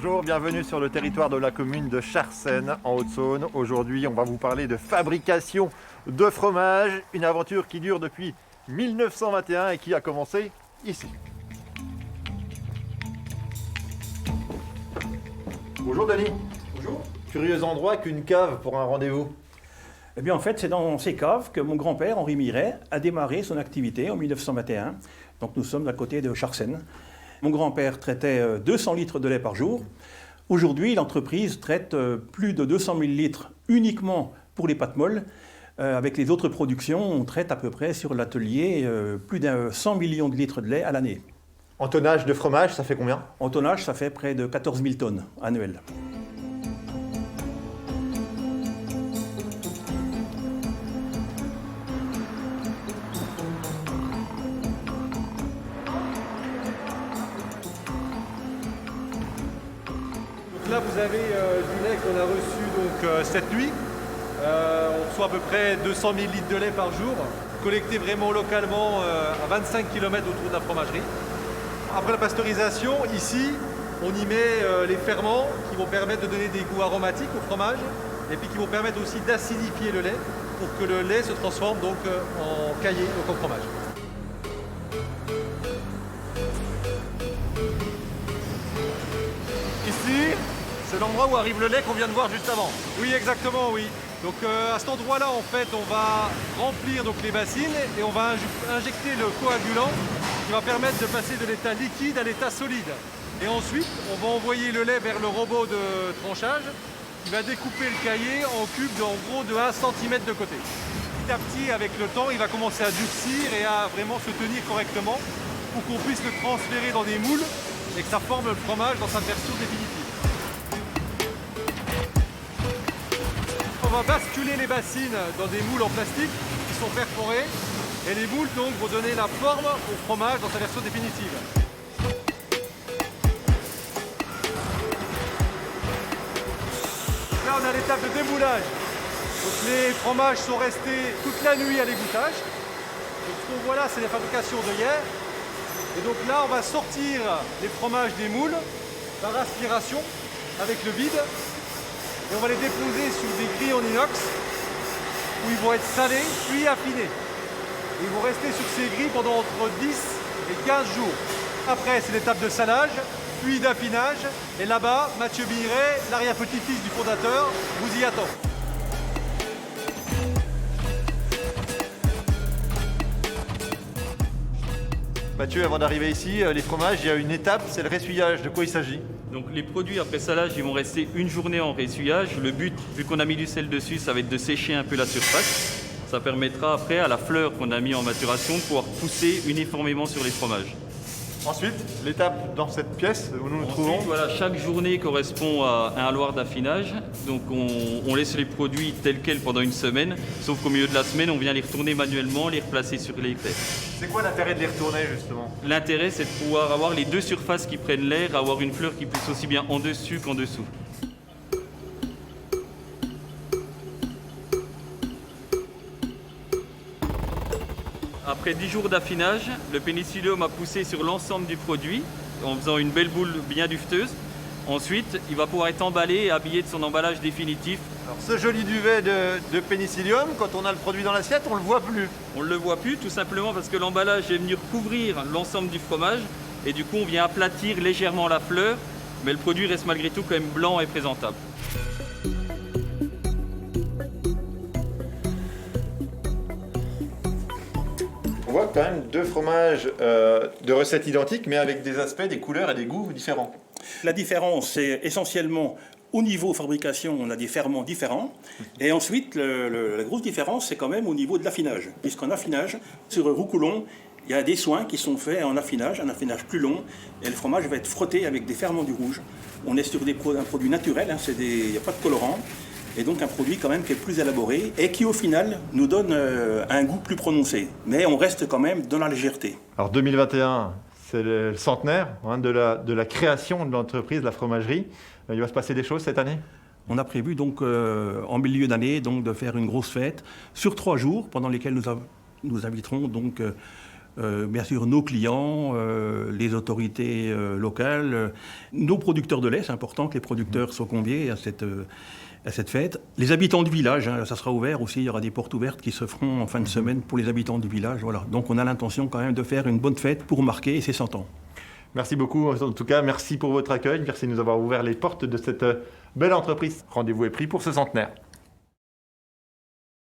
Bonjour, bienvenue sur le territoire de la commune de Charsène en Haute-Saône. Aujourd'hui, on va vous parler de fabrication de fromage, une aventure qui dure depuis 1921 et qui a commencé ici. Bonjour Denis. Bonjour. Curieux endroit qu'une cave pour un rendez-vous. Eh bien, en fait, c'est dans ces caves que mon grand-père, Henri Miret, a démarré son activité en 1921. Donc, nous sommes à côté de Charsène. Mon grand-père traitait 200 litres de lait par jour. Aujourd'hui, l'entreprise traite plus de 200 000 litres uniquement pour les pâtes molles. Avec les autres productions, on traite à peu près sur l'atelier plus de 100 millions de litres de lait à l'année. En tonnage de fromage, ça fait combien? En tonnage, ça fait près de 14 000 tonnes annuelles. Là, vous avez du lait qu'on a reçu donc, cette nuit. On reçoit à peu près 200 000 litres de lait par jour, collecté vraiment localement à 25 km autour de la fromagerie. Après la pasteurisation, ici, on y met les ferments qui vont permettre de donner des goûts aromatiques au fromage et puis qui vont permettre aussi d'acidifier le lait pour que le lait se transforme donc en caillé, donc en fromage. Ici, c'est l'endroit où arrive le lait qu'on vient de voir juste avant. Oui, exactement, oui. Donc à cet endroit-là, en fait, on va remplir donc, les bassines et on va injecter le coagulant qui va permettre de passer de l'état liquide à l'état solide. Et ensuite, on va envoyer le lait vers le robot de tranchage qui va découper le caillé en cubes en gros de 1 cm de côté. Petit à petit, avec le temps, il va commencer à durcir et à vraiment se tenir correctement pour qu'on puisse le transférer dans des moules et que ça forme le fromage dans sa version définitive. On va basculer les bassines dans des moules en plastique qui sont perforés et les moules donc vont donner la forme au fromage dans sa version définitive. Là on a l'étape de démoulage. Donc les fromages sont restés toute la nuit à l'égouttage. Donc ce qu'on voit là c'est la fabrication de hier. Et donc là on va sortir les fromages des moules par aspiration avec le vide. Et on va les déposer sur des grilles en inox où ils vont être salés puis affinés. Et ils vont rester sur ces grilles pendant entre 10 et 15 jours. Après, c'est l'étape de salage, puis d'affinage. Et là-bas, Mathieu Miret, l'arrière-petit-fils du fondateur, vous y attend. Mathieu, avant d'arriver ici, les fromages, il y a une étape, c'est le ressuyage. De quoi il s'agit? Donc les produits après salage, ils vont rester une journée en ressuyage. Le but, vu qu'on a mis du sel dessus, ça va être de sécher un peu la surface. Ça permettra après, à la fleur qu'on a mis en maturation, de pouvoir pousser uniformément sur les fromages. Ensuite, l'étape dans cette pièce où nous nous trouvons. Ensuite, voilà, chaque journée correspond à un alloir d'affinage. Donc on laisse les produits tels quels pendant une semaine, sauf qu'au milieu de la semaine, on vient les retourner manuellement, les replacer sur les crêpes. C'est quoi l'intérêt de les retourner justement? L'intérêt, c'est de pouvoir avoir les deux surfaces qui prennent l'air, avoir une fleur qui pousse aussi bien en dessus qu'en dessous. Après 10 jours d'affinage, le pénicillium a poussé sur l'ensemble du produit en faisant une belle boule bien dufteuse. Ensuite, il va pouvoir être emballé et habillé de son emballage définitif. Alors, ce joli duvet de pénicillium, quand on a le produit dans l'assiette, on ne le voit plus. On ne le voit plus tout simplement parce que l'emballage est venu recouvrir l'ensemble du fromage et du coup on vient aplatir légèrement la fleur, mais le produit reste malgré tout quand même blanc et présentable. On voit quand même deux fromages de recettes identiques, mais avec des aspects, des couleurs et des goûts différents. La différence, c'est essentiellement au niveau fabrication, on a des ferments différents. Et ensuite, la grosse différence, c'est quand même au niveau de l'affinage. Puisqu'en affinage, sur Roucoulon, il y a des soins qui sont faits en affinage, un affinage plus long. Et le fromage va être frotté avec des ferments du rouge. On est sur un produit naturel, hein, il n'y a pas de colorant. Et donc un produit quand même qui est plus élaboré et qui au final nous donne un goût plus prononcé. Mais on reste quand même dans la légèreté. Alors 2021, c'est le centenaire de la création de l'entreprise, de la fromagerie. Il va se passer des choses cette année? On a prévu donc en milieu d'année donc de faire une grosse fête sur 3 jours pendant lesquels nous inviterons donc bien sûr nos clients, les autorités locales, nos producteurs de lait, c'est important que les producteurs soient conviés à cette fête. Les habitants du village, ça sera ouvert aussi, il y aura des portes ouvertes qui se feront en fin de semaine pour les habitants du village. Voilà. Donc on a l'intention quand même de faire une bonne fête pour marquer ces 100 ans. Merci beaucoup, en tout cas, merci pour votre accueil, merci de nous avoir ouvert les portes de cette belle entreprise. Rendez-vous est pris pour ce centenaire.